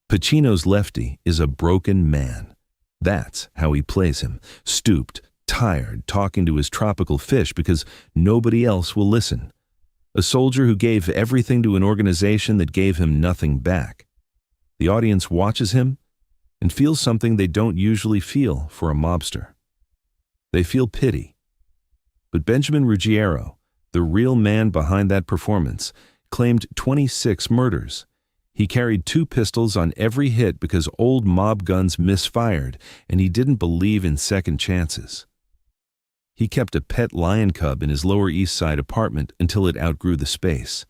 Pacino's Lefty is a broken man. That's how he plays him, stooped, tired, talking to his tropical fish because nobody else will listen. A soldier who gave everything to an organization that gave him nothing back. The audience watches him and feels something they don't usually feel for a mobster. They feel pity. But Benjamin Ruggiero, the real man behind that performance, claimed 26 murders. He carried 2 pistols on every hit because old mob guns misfired, and he didn't believe in second chances. He kept a pet lion cub in his Lower East Side apartment until it outgrew the space.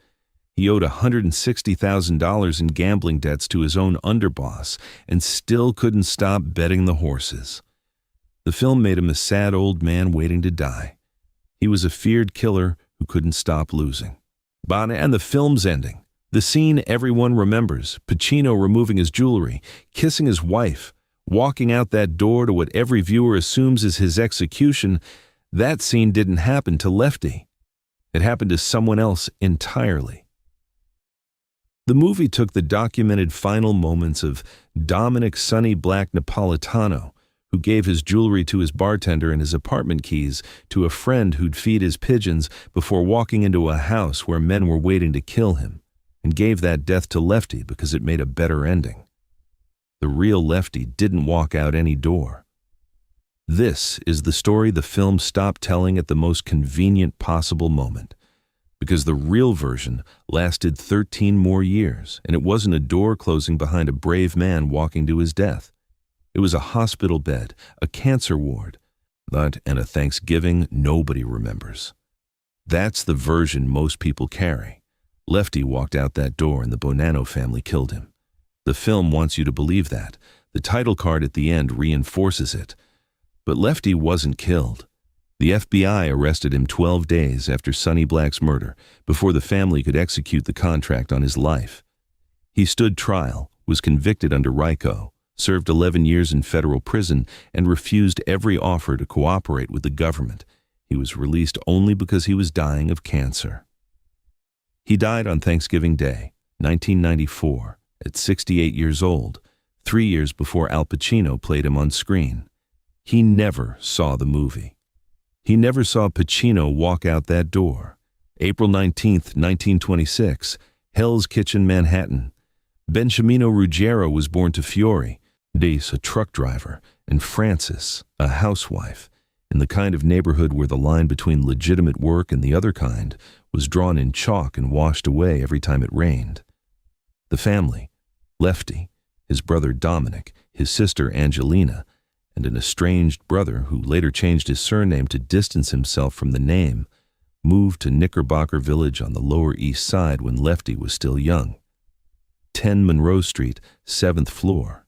He owed $160,000 in gambling debts to his own underboss and still couldn't stop betting the horses. The film made him a sad old man waiting to die. He was a feared killer who couldn't stop losing. And the film's ending. The scene everyone remembers, Pacino removing his jewelry, kissing his wife, walking out that door to what every viewer assumes is his execution. That scene didn't happen to Lefty. It happened to someone else entirely. The movie took the documented final moments of Dominic Sonny Black Napolitano, who gave his jewelry to his bartender and his apartment keys to a friend who'd feed his pigeons before walking into a house where men were waiting to kill him, and gave that death to Lefty because it made a better ending. The real Lefty didn't walk out any door. This is the story the film stopped telling at the most convenient possible moment, because the real version lasted 13 more years, and it wasn't a door closing behind a brave man walking to his death. It was a hospital bed, a cancer ward, and a Thanksgiving nobody remembers. That's the version most people carry. Lefty walked out that door and the Bonanno family killed him. The film wants you to believe that. The title card at the end reinforces it. But Lefty wasn't killed. The FBI arrested him 12 days after Sonny Black's murder, before the family could execute the contract on his life. He stood trial, was convicted under RICO, served 11 years in federal prison, and refused every offer to cooperate with the government. He was released only because he was dying of cancer. He died on Thanksgiving Day, 1994, at 68 years old, 3 years before Al Pacino played him on screen. He never saw the movie. He never saw Pacino walk out that door. April 19, 1926, Hell's Kitchen, Manhattan. Benjamino Ruggiero was born to Fiore, Dace, a truck driver, and Frances, a housewife, in the kind of neighborhood where the line between legitimate work and the other kind was drawn in chalk and washed away every time it rained. The family, Lefty, his brother Dominic, his sister Angelina, and an estranged brother who later changed his surname to distance himself from the name, moved to Knickerbocker Village on the Lower East Side when Lefty was still young. 10 Monroe Street, 7th floor.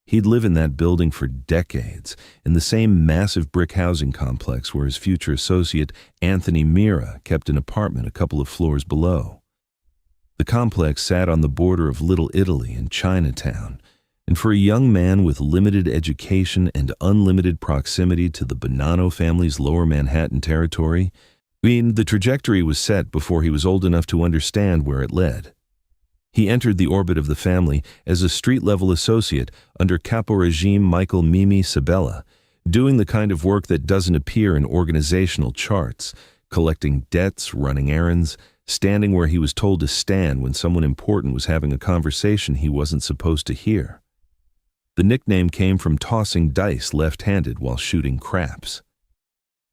He'd live in that building for decades, in the same massive brick housing complex where his future associate Anthony Mira kept an apartment a couple of floors below. The complex sat on the border of Little Italy and Chinatown, and for a young man with limited education and unlimited proximity to the Bonanno family's lower Manhattan territory, the trajectory was set before he was old enough to understand where it led. He entered the orbit of the family as a street-level associate under Capo Regime Michael Mimi Sabella, doing the kind of work that doesn't appear in organizational charts, collecting debts, running errands, standing where he was told to stand when someone important was having a conversation he wasn't supposed to hear. The nickname came from tossing dice left-handed while shooting craps.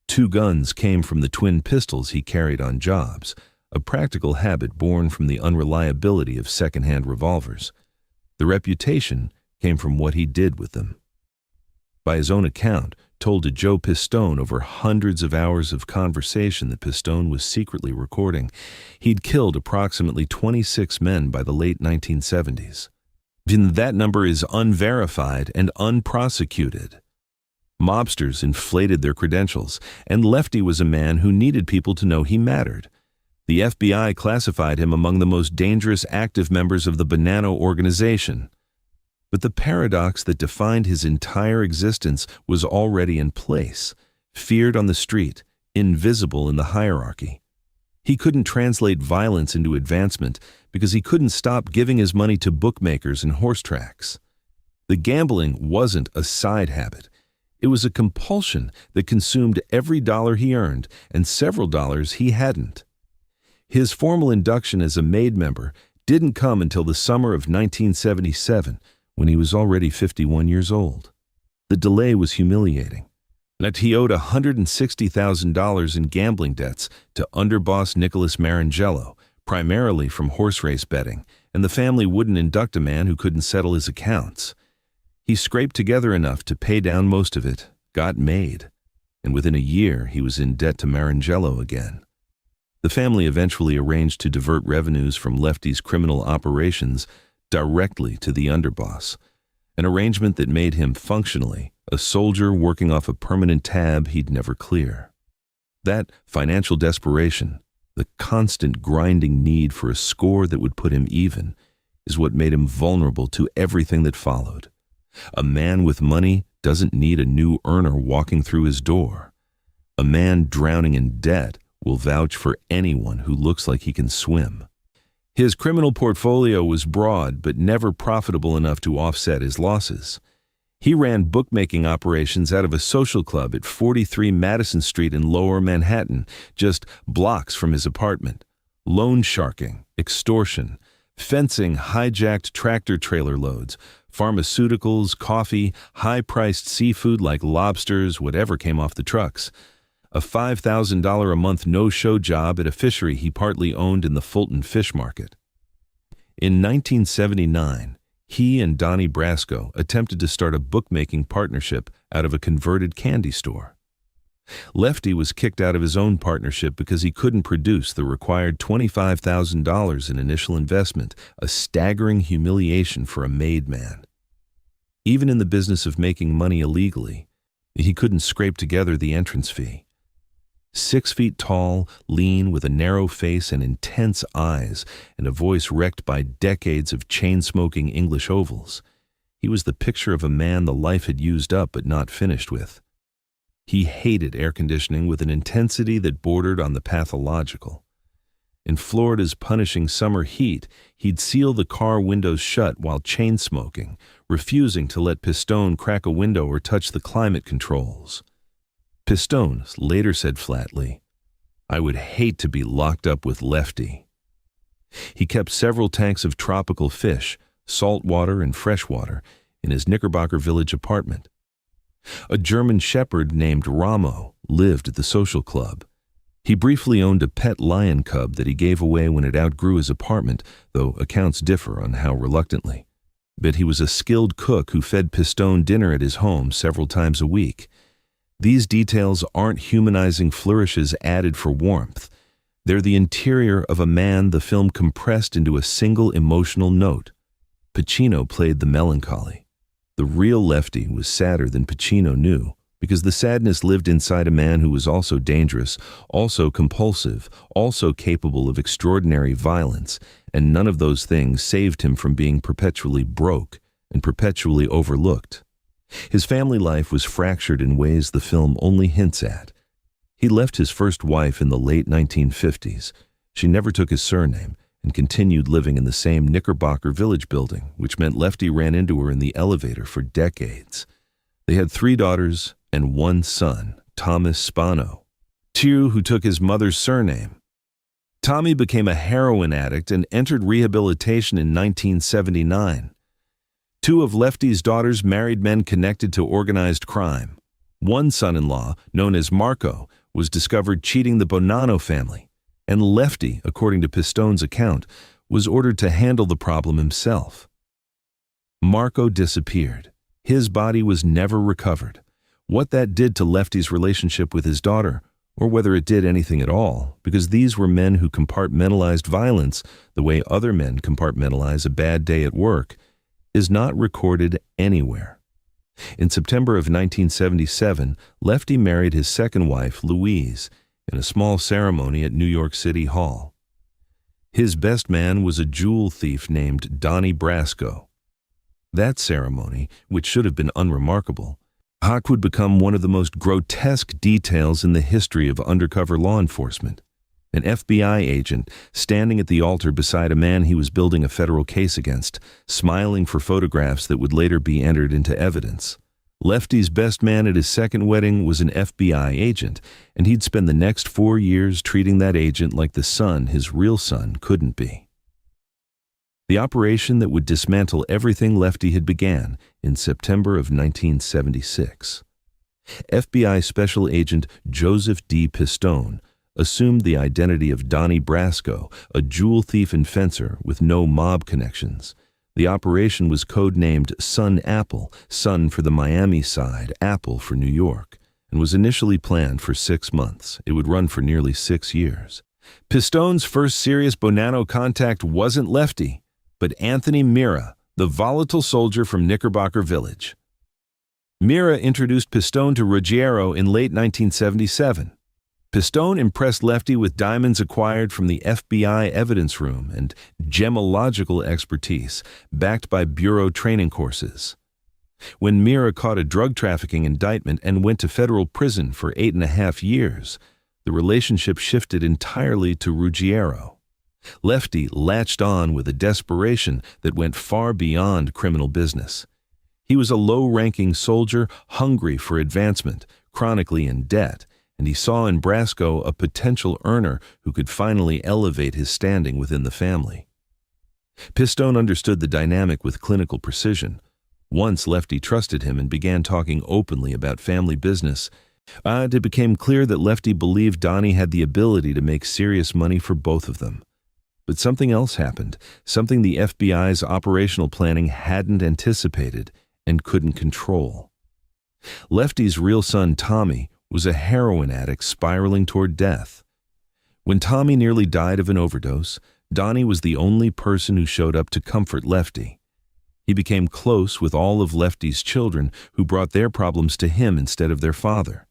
2 guns came from the twin pistols he carried on jobs, a practical habit born from the unreliability of second-hand revolvers. The reputation came from what he did with them. By his own account, told to Joe Pistone over hundreds of hours of conversation that Pistone was secretly recording, he'd killed approximately 26 men by the late 1970s. That number is unverified and unprosecuted. Mobsters inflated their credentials, and Lefty was a man who needed people to know he mattered. The FBI classified him among the most dangerous active members of the Bonanno organization. But the paradox that defined his entire existence was already in place, feared on the street, invisible in the hierarchy. He couldn't translate violence into advancement because he couldn't stop giving his money to bookmakers and horse tracks. The gambling wasn't a side habit. It was a compulsion that consumed every dollar he earned and several dollars he hadn't. His formal induction as a MAID member didn't come until the summer of 1977, when he was already 51 years old. The delay was humiliating. That he owed $160,000 in gambling debts to underboss Nicholas Marangello, primarily from horse race betting, and the family wouldn't induct a man who couldn't settle his accounts. He scraped together enough to pay down most of it, got MAID, and within a year he was in debt to Marangello again. The family eventually arranged to divert revenues from Lefty's criminal operations directly to the underboss, an arrangement that made him functionally a soldier working off a permanent tab he'd never clear. That financial desperation, the constant grinding need for a score that would put him even, is what made him vulnerable to everything that followed. A man with money doesn't need a new earner walking through his door. A man drowning in debt will vouch for anyone who looks like he can swim. His criminal portfolio was broad but never profitable enough to offset his losses. He ran bookmaking operations out of a social club at 43 Madison Street in Lower Manhattan, just blocks from his apartment. Loan sharking, extortion, fencing hijacked tractor-trailer loads, pharmaceuticals, coffee, high-priced seafood like lobsters, whatever came off the trucks. A $5,000 a month no-show job at a fishery he partly owned in the Fulton Fish Market. In 1979, he and Donnie Brasco attempted to start a bookmaking partnership out of a converted candy store. Lefty was kicked out of his own partnership because he couldn't produce the required $25,000 in initial investment, a staggering humiliation for a MAID man. Even in the business of making money illegally, he couldn't scrape together the entrance fee. 6 feet tall, lean, with a narrow face and intense eyes, and a voice wrecked by decades of chain-smoking English ovals, he was the picture of a man the life had used up but not finished with. He hated air conditioning with an intensity that bordered on the pathological. In Florida's punishing summer heat, he'd seal the car windows shut while chain-smoking, refusing to let Pistone crack a window or touch the climate controls. Pistone later said flatly, "I would hate to be locked up with Lefty." He kept several tanks of tropical fish, saltwater and freshwater, in his Knickerbocker Village apartment. A German shepherd named Ramo lived at the social club. He briefly owned a pet lion cub that he gave away when it outgrew his apartment, though accounts differ on how reluctantly. But he was a skilled cook who fed Pistone dinner at his home several times a week. These details aren't humanizing flourishes added for warmth. They're the interior of a man the film compressed into a single emotional note. Pacino played the melancholy. The real Lefty was sadder than Pacino knew, because the sadness lived inside a man who was also dangerous, also compulsive, also capable of extraordinary violence, and none of those things saved him from being perpetually broke and perpetually overlooked. His family life was fractured in ways the film only hints at. He left his first wife in the late 1950s. She never took his surname and continued living in the same Knickerbocker Village building, which meant Lefty ran into her in the elevator for decades. They had 3 daughters and 1 son, Thomas Spano, 2 who took his mother's surname. Tommy became a heroin addict and entered rehabilitation in 1979. 2 of Lefty's daughters married men connected to organized crime. 1 son-in-law, known as Marco, was discovered cheating the Bonanno family, and Lefty, according to Pistone's account, was ordered to handle the problem himself. Marco disappeared. His body was never recovered. What that did to Lefty's relationship with his daughter, or whether it did anything at all, because these were men who compartmentalized violence the way other men compartmentalize a bad day at work, is not recorded anywhere. In September of 1977, Lefty married his second wife, Louise, in a small ceremony at New York City Hall. His best man was a jewel thief named Donnie Brasco. That ceremony, which should have been unremarkable, would become one of the most grotesque details in the history of undercover law enforcement. an FBI agent standing at the altar beside a man he was building a federal case against, smiling for photographs that would later be entered into evidence. Lefty's best man at his second wedding was an FBI agent, and he'd spend the next 4 years treating that agent like the son his real son couldn't be. The operation that would dismantle everything Lefty had began in September of 1976. FBI Special Agent Joseph D. Pistone assumed the identity of Donnie Brasco, a jewel thief and fencer with no mob connections. The operation was codenamed Sun Apple, Sun for the Miami side, Apple for New York, and was initially planned for 6 months. It would run for nearly 6 years. Pistone's first serious Bonanno contact wasn't Lefty, but Anthony Mira, the volatile soldier from Knickerbocker Village. Mira introduced Pistone to Ruggiero in late 1977. Pistone impressed Lefty with diamonds acquired from the FBI evidence room and gemological expertise, backed by bureau training courses. When Mira caught a drug trafficking indictment and went to federal prison for 8.5 years, the relationship shifted entirely to Ruggiero. Lefty latched on with a desperation that went far beyond criminal business. He was a low-ranking soldier hungry for advancement, chronically in debt, and he saw in Brasco a potential earner who could finally elevate his standing within the family. Pistone understood the dynamic with clinical precision. Once Lefty trusted him and began talking openly about family business, it became clear that Lefty believed Donnie had the ability to make serious money for both of them. But something else happened, something the FBI's operational planning hadn't anticipated and couldn't control. Lefty's real son, Tommy, was a heroin addict spiraling toward death. When Tommy nearly died of an overdose, Donnie was the only person who showed up to comfort Lefty. He became close with all of Lefty's children, who brought their problems to him instead of their father.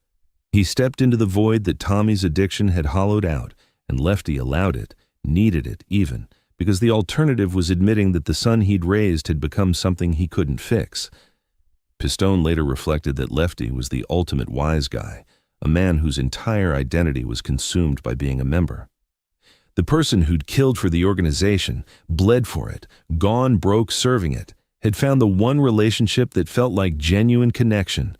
He stepped into the void that Tommy's addiction had hollowed out, and Lefty allowed it, needed it even, because the alternative was admitting that the son he'd raised had become something he couldn't fix. Pistone later reflected that Lefty was the ultimate wise guy, a man whose entire identity was consumed by being a member. The person who'd killed for the organization, bled for it, gone broke serving it, had found the one relationship that felt like genuine connection,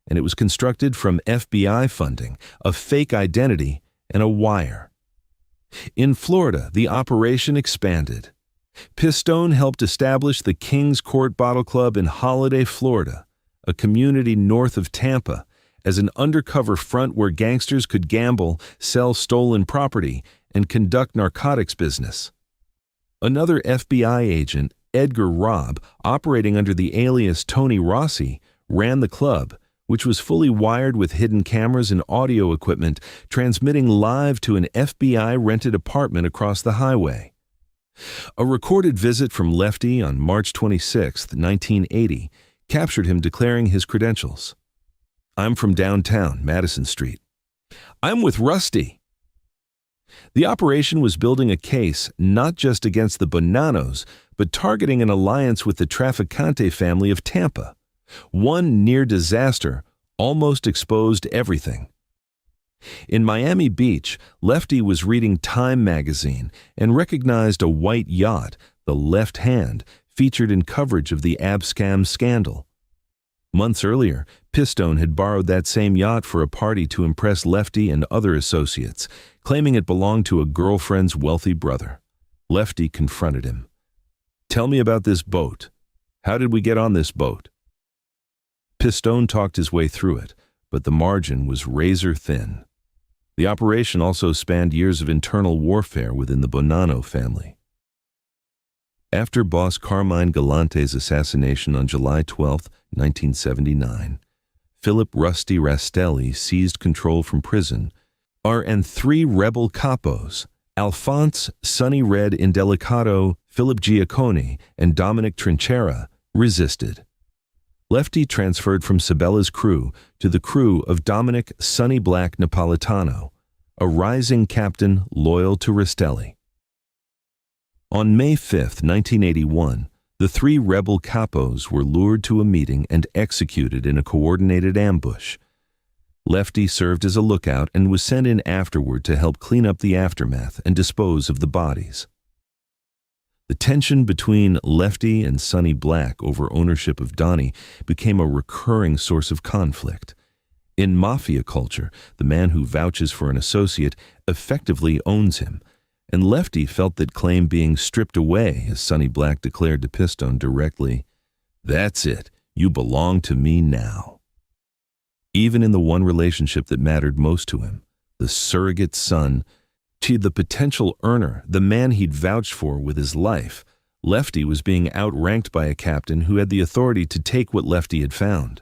and it was constructed from FBI funding, a fake identity, and a wire. In Florida, the operation expanded. Pistone helped establish the King's Court Bottle Club in Holiday, Florida, a community north of Tampa, as an undercover front where gangsters could gamble, sell stolen property, and conduct narcotics business. Another FBI agent, Edgar Robb, operating under the alias Tony Rossi, ran the club, which was fully wired with hidden cameras and audio equipment, transmitting live to an FBI-rented apartment across the highway. A recorded visit from Lefty on March 26, 1980, captured him declaring his credentials. "I'm from downtown, Madison Street. I'm with Rusty." The operation was building a case not just against the Bonannos, but targeting an alliance with the Trafficante family of Tampa. One near disaster almost exposed everything. In Miami Beach, Lefty was reading Time magazine and recognized a white yacht, the Left Hand, featured in coverage of the Abscam scandal. Months earlier, Pistone had borrowed that same yacht for a party to impress Lefty and other associates, claiming it belonged to a girlfriend's wealthy brother. Lefty confronted him. "Tell me about this boat. How did we get on this boat?" Pistone talked his way through it, but the margin was razor thin. The operation also spanned years of internal warfare within the Bonanno family. After boss Carmine Galante's assassination on July 12, 1979, Philip Rusty Rastelli seized control from prison, and 3 rebel capos, Alphonse Sonny Red Indelicato, Philip Giaccone, and Dominic Trinchera, resisted. Lefty transferred from Sabella's crew to the crew of Dominic Sonny Black Napolitano, a rising captain loyal to Rastelli. On May 5, 1981, the 3 rebel capos were lured to a meeting and executed in a coordinated ambush. Lefty served as a lookout and was sent in afterward to help clean up the aftermath and dispose of the bodies. The tension between Lefty and Sonny Black over ownership of Donnie became a recurring source of conflict. In mafia culture, the man who vouches for an associate effectively owns him, and Lefty felt that claim being stripped away as Sonny Black declared to Pistone directly, "That's it, you belong to me now." Even in the one relationship that mattered most to him, the surrogate son, to the potential earner, the man he'd vouched for with his life, Lefty was being outranked by a captain who had the authority to take what Lefty had found.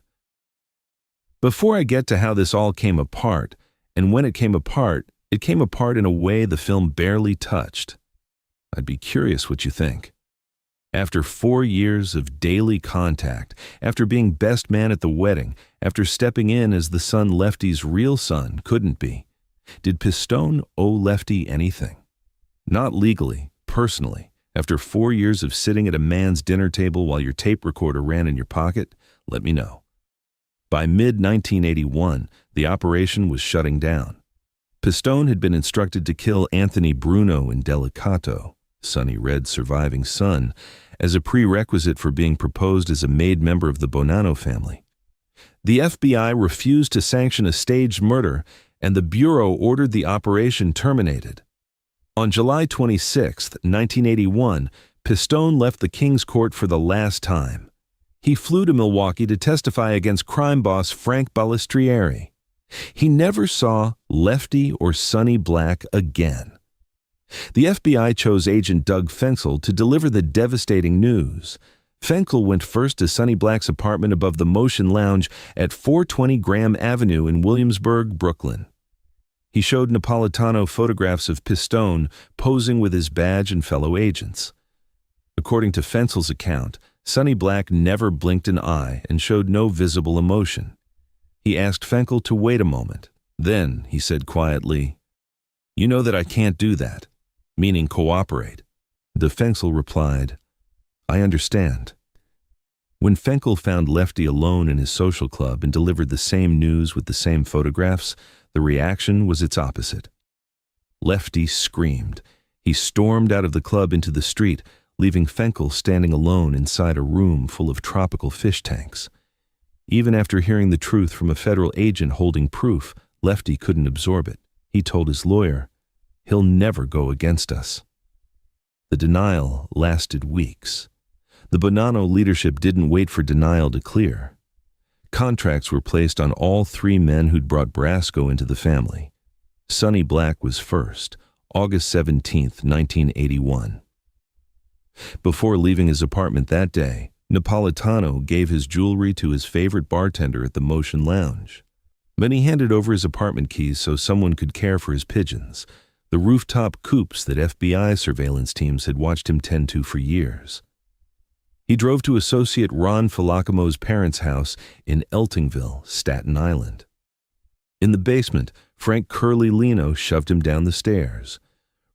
Before I get to how this all came apart, and when it came apart in a way the film barely touched. I'd be curious what you think. After 4 years of daily contact, after being best man at the wedding, after stepping in as the son Lefty's real son couldn't be, did Pistone owe Lefty anything? Not legally, personally. After 4 years of sitting at a man's dinner table while your tape recorder ran in your pocket, let me know. By mid-1981, the operation was shutting down. Pistone had been instructed to kill Anthony Bruno in Delicato, Sonny Red's surviving son, as a prerequisite for being proposed as a made member of the Bonanno family. The FBI refused to sanction a staged murder, and the Bureau ordered the operation terminated. On July 26, 1981, Pistone left the King's Court for the last time. He flew to Milwaukee to testify against crime boss Frank Balistrieri. He never saw Lefty or Sonny Black again. The FBI chose Agent Doug Fenkel to deliver the devastating news. Fenkel went first to Sonny Black's apartment above the Motion Lounge at 420 Graham Avenue in Williamsburg, Brooklyn. He showed Napolitano photographs of Pistone posing with his badge and fellow agents. According to Fenkel's account, Sonny Black never blinked an eye and showed no visible emotion. He asked Fenkel to wait a moment. Then he said quietly, "You know that I can't do that," meaning cooperate. The Fenkel replied, "I understand." When Fenkel found Lefty alone in his social club and delivered the same news with the same photographs, the reaction was its opposite. Lefty screamed. He stormed out of the club into the street, leaving Fenkel standing alone inside a room full of tropical fish tanks. Even after hearing the truth from a federal agent holding proof, Lefty couldn't absorb it. He told his lawyer, "He'll never go against us." The denial lasted weeks. The Bonanno leadership didn't wait for denial to clear. Contracts were placed on all 3 men who'd brought Brasco into the family. Sonny Black was first, August 17, 1981. Before leaving his apartment that day, Napolitano gave his jewelry to his favorite bartender at the Motion Lounge. Then he handed over his apartment keys so someone could care for his pigeons, the rooftop coops that FBI surveillance teams had watched him tend to for years. He drove to associate Ron Falacamo's parents' house in Eltingville, Staten Island. In the basement, Frank Curly Lino shoved him down the stairs.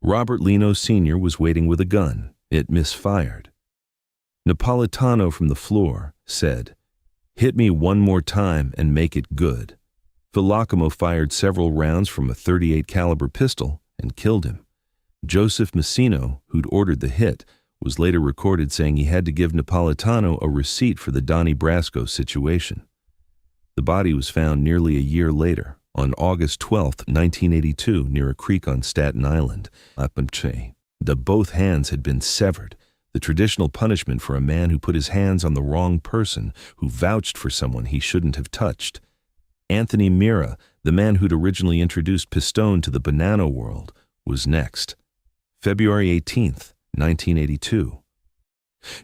Robert Lino Sr. was waiting with a gun. It misfired. Napolitano from the floor said, "Hit me one more time and make it good." Falacamo fired several rounds from a .38 caliber pistol and killed him. Joseph Pacino, who'd ordered the hit, was later recorded saying he had to give Napolitano a receipt for the Donnie Brasco situation. The body was found nearly a year later, on August 12, 1982, near a creek on Staten Island. Both hands had been severed, the traditional punishment for a man who put his hands on the wrong person, who vouched for someone he shouldn't have touched. Anthony Mira, the man who'd originally introduced Pistone to the Bonanno world, was next. February 18, 1982.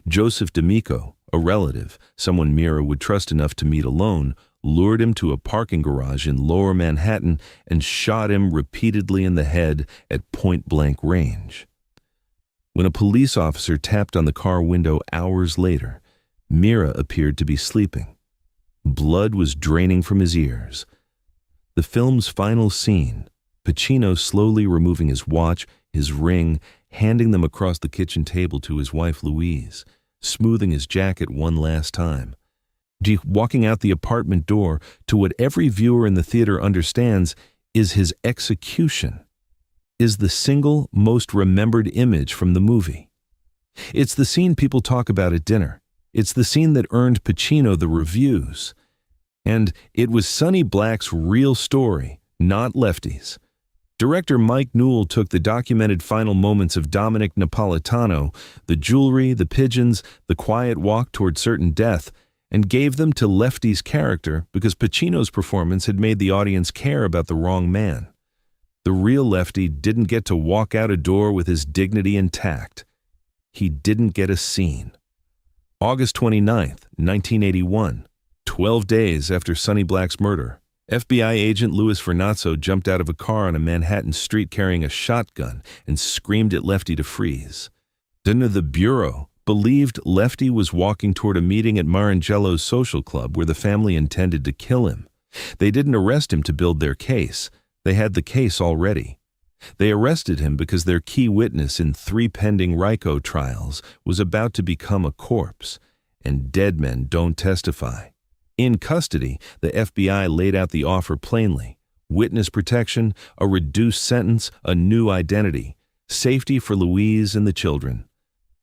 Joseph D'Amico, a relative, someone Mira would trust enough to meet alone, lured him to a parking garage in Lower Manhattan and shot him repeatedly in the head at point-blank range. When a police officer tapped on the car window hours later, Mira appeared to be sleeping. Blood was draining from his ears. The film's final scene, Pacino slowly removing his watch, his ring, handing them across the kitchen table to his wife Louise, smoothing his jacket one last time. walking out the apartment door to what every viewer in the theater understands is his execution, is the single most remembered image from the movie. It's the scene people talk about at dinner. It's the scene that earned Pacino the reviews. And it was Sonny Black's real story, not Lefty's. Director Mike Newell took the documented final moments of Dominic Napolitano, the jewelry, the pigeons, the quiet walk toward certain death, and gave them to Lefty's character because Pacino's performance had made the audience care about the wrong man. The real Lefty didn't get to walk out a door with his dignity intact. He didn't get a scene. August 29th, 1981, 12 days after Sonny Black's murder, FBI agent Louis Vernazzo jumped out of a car on a Manhattan street carrying a shotgun and screamed at Lefty to freeze. Then the Bureau believed Lefty was walking toward a meeting at Marangello's social club where the family intended to kill him. They didn't arrest him to build their case. They had the case already. They arrested him because their key witness in 3 pending RICO trials was about to become a corpse, and dead men don't testify. In custody, the FBI laid out the offer plainly: witness protection, a reduced sentence, a new identity, safety for Louise and the children.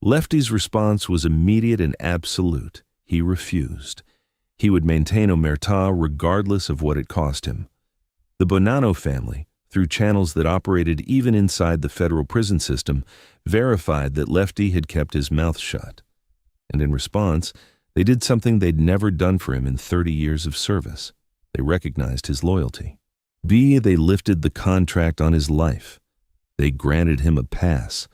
Lefty's response was immediate and absolute. He refused. He would maintain omerta regardless of what it cost him. The Bonanno family, through channels that operated even inside the federal prison system, verified that Lefty had kept his mouth shut. And in response, they did something they'd never done for him in 30 years of service. They recognized his loyalty. They lifted the contract on his life. They granted him a pass.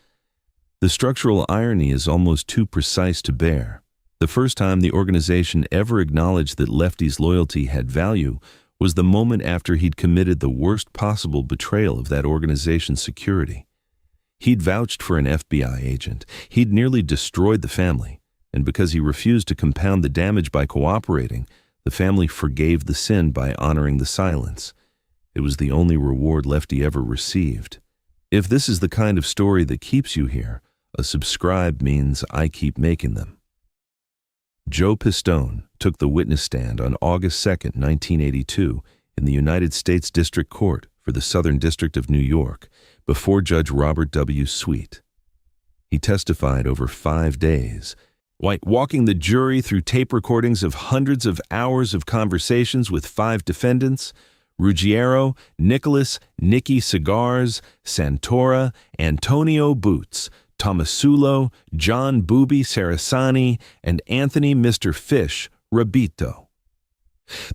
The structural irony is almost too precise to bear. The first time the organization ever acknowledged that Lefty's loyalty had value was the moment after he'd committed the worst possible betrayal of that organization's security. He'd vouched for an FBI agent. He'd nearly destroyed the family. And because he refused to compound the damage by cooperating, the family forgave the sin by honoring the silence. It was the only reward Lefty ever received. If this is the kind of story that keeps you here, a subscribe means I keep making them. Joe Pistone took the witness stand on August 2, 1982, in the United States District Court for the Southern District of New York, before Judge Robert W. Sweet. He testified over 5 days, walking the jury through tape recordings of hundreds of hours of conversations with 5 defendants: Ruggiero, Nicholas, Nicky Cigars, Santora, Antonio Boots, Tomasulo, John Booby Sarasani, and Anthony Mr. Fish Rabito.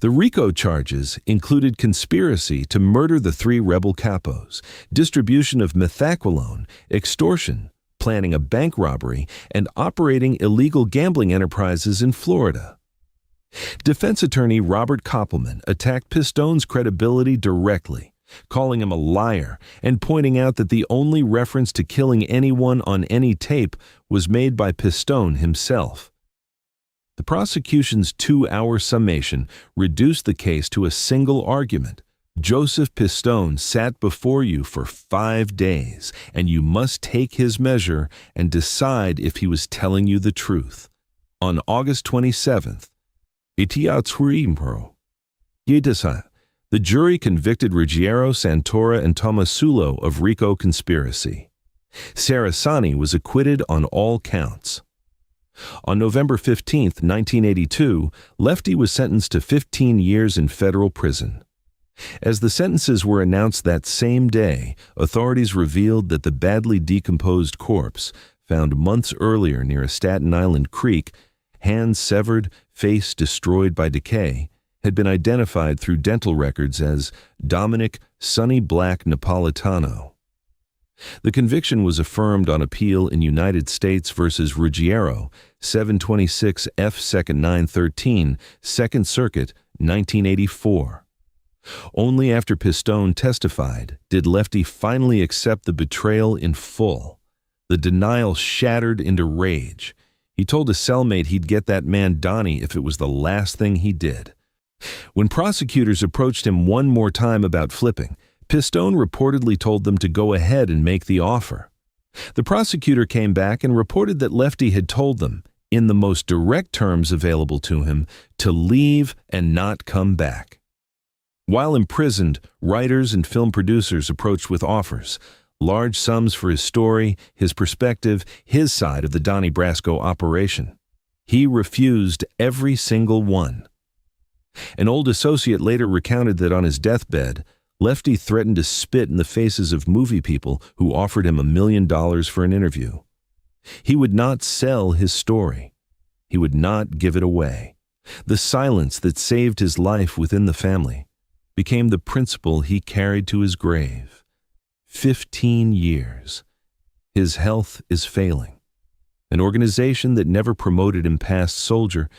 The RICO charges included conspiracy to murder the 3 rebel capos, distribution of methaqualone, extortion, planning a bank robbery, and operating illegal gambling enterprises in Florida. Defense attorney Robert Koppelman attacked Pistone's credibility directly, calling him a liar and pointing out that the only reference to killing anyone on any tape was made by Pistone himself. The prosecution's 2-hour summation reduced the case to a single argument. Joseph Pistone sat before you for 5 days, and you must take his measure and decide if he was telling you the truth. On August 27th, the jury convicted Ruggiero, Santora, and Tomasulo of RICO conspiracy. Sarasani was acquitted on all counts. On November 15, 1982, Lefty was sentenced to 15 years in federal prison. As the sentences were announced that same day, authorities revealed that the badly decomposed corpse, found months earlier near a Staten Island creek, hands severed, face destroyed by decay, had been identified through dental records as Dominic Sonny Black Napolitano. The conviction was affirmed on appeal in United States v. Ruggiero, 726 F. 2nd 913, 2nd Circuit, 1984. Only after Pistone testified did Lefty finally accept the betrayal in full. The denial shattered into rage. He told a cellmate he'd get that man Donnie if it was the last thing he did. When prosecutors approached him one more time about flipping, Pistone reportedly told them to go ahead and make the offer. The prosecutor came back and reported that Lefty had told them, in the most direct terms available to him, to leave and not come back. While imprisoned, writers and film producers approached with offers, large sums for his story, his perspective, his side of the Donnie Brasco operation. He refused every single one. An old associate later recounted that on his deathbed, Lefty threatened to spit in the faces of movie people who offered him $1 million for an interview. He would not sell his story. He would not give it away. The silence that saved his life within the family became the principle he carried to his grave. 15 years. His health is failing. An organization that never promoted him past soldier,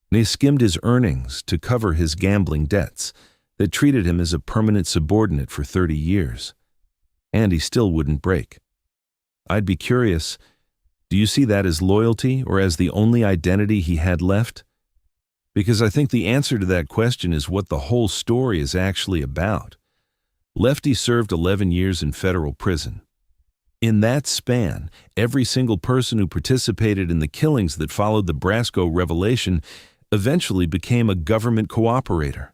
they skimmed his earnings to cover his gambling debts, that treated him as a permanent subordinate for 30 years. And he still wouldn't break. I'd be curious, do you see that as loyalty or as the only identity he had left? Because I think the answer to that question is what the whole story is actually about. Lefty served 11 years in federal prison. In that span, every single person who participated in the killings that followed the Brasco revelation eventually became a government cooperator.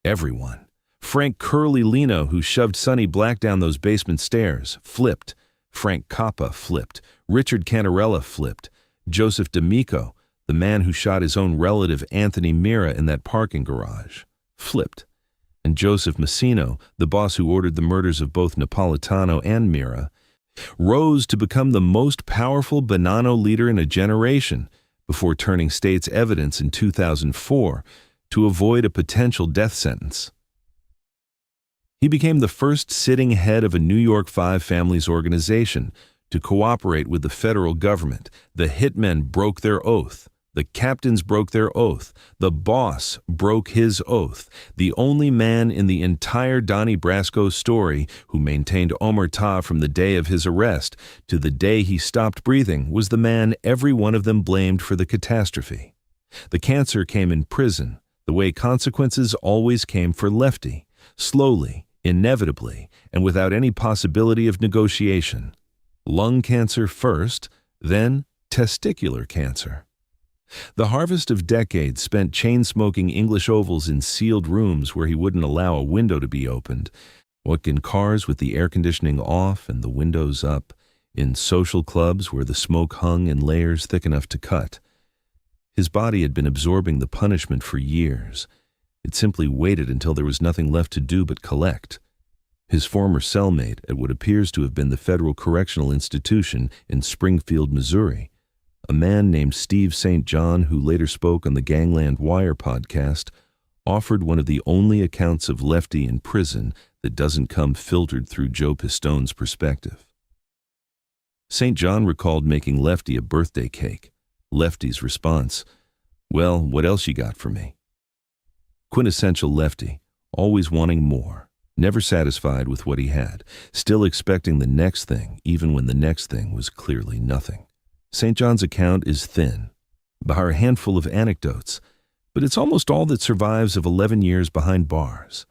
Everyone. Frank Curly Lino, who shoved Sonny Black down those basement stairs, flipped. Frank Coppa flipped. Richard Cantarella flipped. Joseph D'Amico, the man who shot his own relative Anthony Mira in that parking garage, flipped. And Joseph Pacino, the boss who ordered the murders of both Napolitano and Mira, rose to become the most powerful Bonanno leader in a generation before turning state's evidence in 2004 to avoid a potential death sentence. He became the first sitting head of a New York Five Families organization to cooperate with the federal government. The hitmen broke their oath. The captains broke their oath. The boss broke his oath. The only man in the entire Donnie Brasco story who maintained omerta from the day of his arrest to the day he stopped breathing was the man every one of them blamed for the catastrophe. The cancer came in prison, the way consequences always came for Lefty, slowly, inevitably, and without any possibility of negotiation. Lung cancer first, then testicular cancer. The harvest of decades spent chain-smoking English ovals in sealed rooms where he wouldn't allow a window to be opened, what in cars with the air conditioning off and the windows up, in social clubs where the smoke hung in layers thick enough to cut. His body had been absorbing the punishment for years. It simply waited until there was nothing left to do but collect. His former cellmate at what appears to have been the Federal Correctional Institution in Springfield, Missouri, a man named Steve St. John, who later spoke on the Gangland Wire podcast, offered one of the only accounts of Lefty in prison that doesn't come filtered through Joe Pistone's perspective. St. John recalled making Lefty a birthday cake. Lefty's response, "Well, what else you got for me?" Quintessential Lefty, always wanting more, never satisfied with what he had, still expecting the next thing, even when the next thing was clearly nothing. St. John's account is thin, bar a handful of anecdotes, but it's almost all that survives of 11 years behind bars.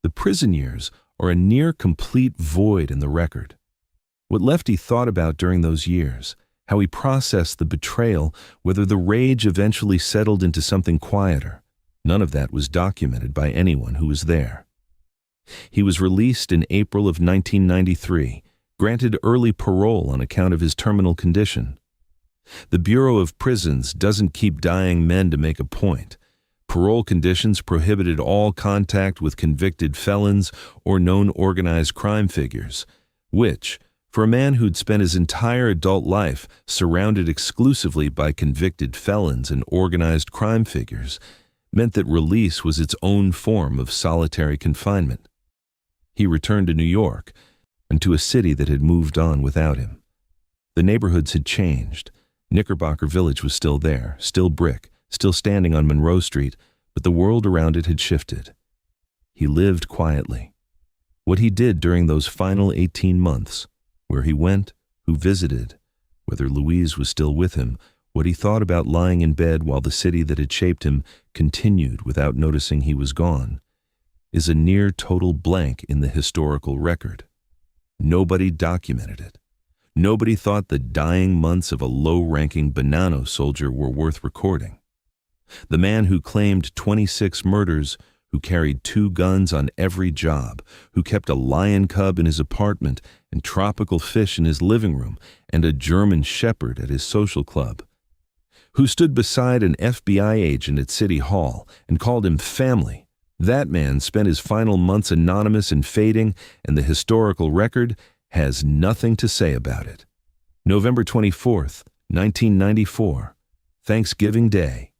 The prison years are a near-complete void in the record. What Lefty thought about during those years, how he processed the betrayal, whether the rage eventually settled into something quieter, none of that was documented by anyone who was there. He was released in April of 1993, granted early parole on account of his terminal condition. The Bureau of Prisons doesn't keep dying men to make a point. Parole conditions prohibited all contact with convicted felons or known organized crime figures, which, for a man who'd spent his entire adult life surrounded exclusively by convicted felons and organized crime figures, meant that release was its own form of solitary confinement. He returned to New York, and to a city that had moved on without him. The neighborhoods had changed. Knickerbocker Village was still there, still brick, still standing on Monroe Street, but the world around it had shifted. He lived quietly. What he did during those final 18 months, where he went, who visited, whether Louise was still with him, what he thought about lying in bed while the city that had shaped him continued without noticing he was gone, is a near total blank in the historical record. Nobody documented it. Nobody thought the dying months of a low-ranking Bonanno soldier were worth recording. The man who claimed 26 murders, who carried 2 guns on every job, who kept a lion cub in his apartment and tropical fish in his living room and a German shepherd at his social club, who stood beside an FBI agent at City Hall and called him family. That man spent his final months anonymous and fading, and the historical record has nothing to say about it. November 24th, 1994, Thanksgiving Day.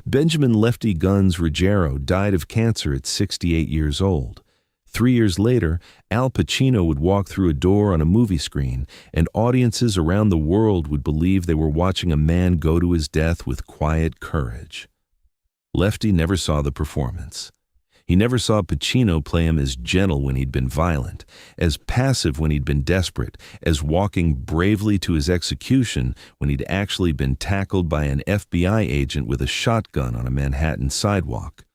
Benjamin Lefty Guns Ruggiero died of cancer at 68 years old. 3 years later, Al Pacino would walk through a door on a movie screen, and audiences around the world would believe they were watching a man go to his death with quiet courage. Lefty never saw the performance. He never saw Pacino play him as gentle when he'd been violent, as passive when he'd been desperate, as walking bravely to his execution when he'd actually been tackled by an FBI agent with a shotgun on a Manhattan sidewalk.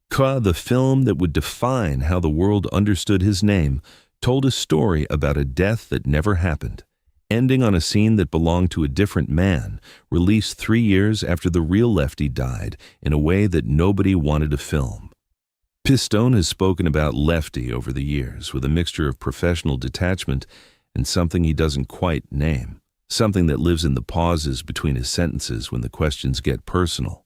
The film that would define how the world understood his name told a story about a death that never happened, ending on a scene that belonged to a different man, released 3 years after the real Lefty died in a way that nobody wanted to film. Pistone has spoken about Lefty over the years with a mixture of professional detachment and something he doesn't quite name, something that lives in the pauses between his sentences when the questions get personal.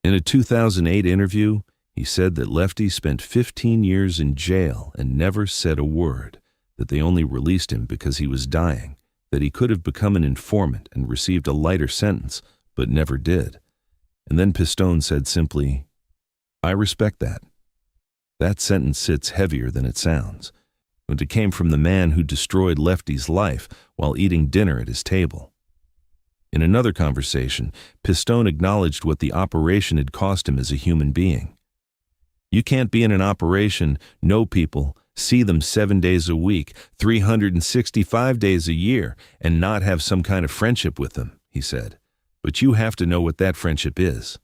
In a 2008 interview, he said that Lefty spent 15 years in jail and never said a word, that they only released him because he was dying, that he could have become an informant and received a lighter sentence, but never did. And then Pistone said simply, "I respect that." That sentence sits heavier than it sounds, but it came from the man who destroyed Lefty's life while eating dinner at his table. In another conversation, Pistone acknowledged what the operation had cost him as a human being. You can't be in an operation, know people, see them 7 days a week, 365 days a year, and not have some kind of friendship with them, he said. But you have to know what that friendship is.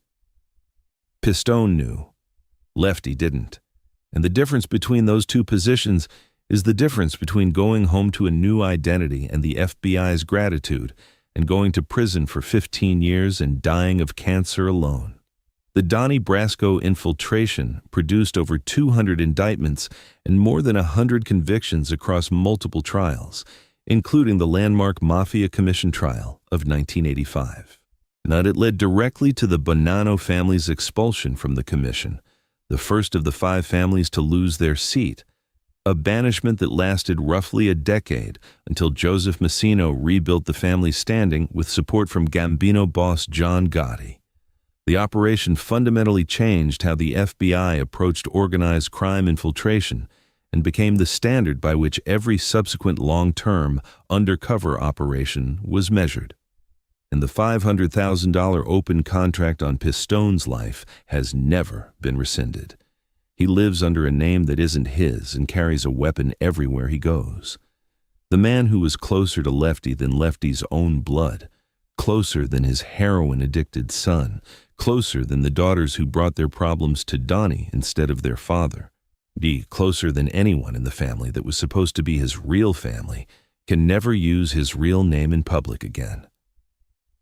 Pistone knew. Lefty didn't. And the difference between those two positions is the difference between going home to a new identity and the FBI's gratitude and going to prison for 15 years and dying of cancer alone. The Donnie Brasco infiltration produced over 200 indictments and more than 100 convictions across multiple trials, including the landmark Mafia Commission trial of 1985. Now, it led directly to the Bonanno family's expulsion from the commission, the first of the 5 families to lose their seat, a banishment that lasted roughly a decade until Joseph Pacino rebuilt the family's standing with support from Gambino boss John Gotti. The operation fundamentally changed how the FBI approached organized crime infiltration and became the standard by which every subsequent long-term undercover operation was measured. And the $500,000 open contract on Pistone's life has never been rescinded. He lives under a name that isn't his and carries a weapon everywhere he goes. The man who was closer to Lefty than Lefty's own blood, closer than his heroin-addicted son, closer than the daughters who brought their problems to Donnie instead of their father, closer than anyone in the family that was supposed to be his real family, can never use his real name in public again.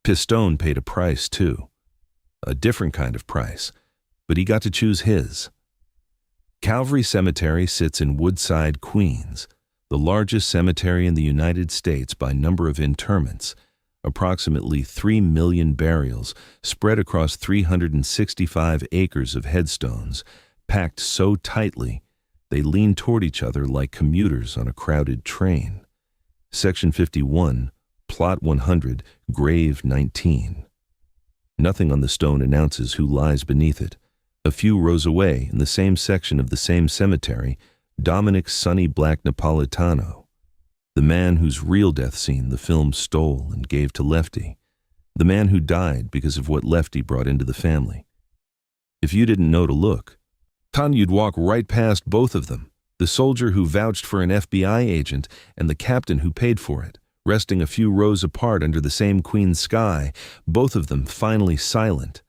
Pistone paid a price, too. A different kind of price, but he got to choose his. Calvary Cemetery sits in Woodside, Queens, the largest cemetery in the United States by number of interments, approximately 3 million burials spread across 365 acres of headstones, packed so tightly they lean toward each other like commuters on a crowded train. Section 51, Plot 100, Grave 19. Nothing on the stone announces who lies beneath it. A few rows away, in the same section of the same cemetery, Dominic Sonny Black Napolitano, the man whose real death scene the film stole and gave to Lefty, the man who died because of what Lefty brought into the family. If you didn't know to look, you'd walk right past both of them, the soldier who vouched for an FBI agent and the captain who paid for it, resting a few rows apart under the same Queen's sky, both of them finally silent,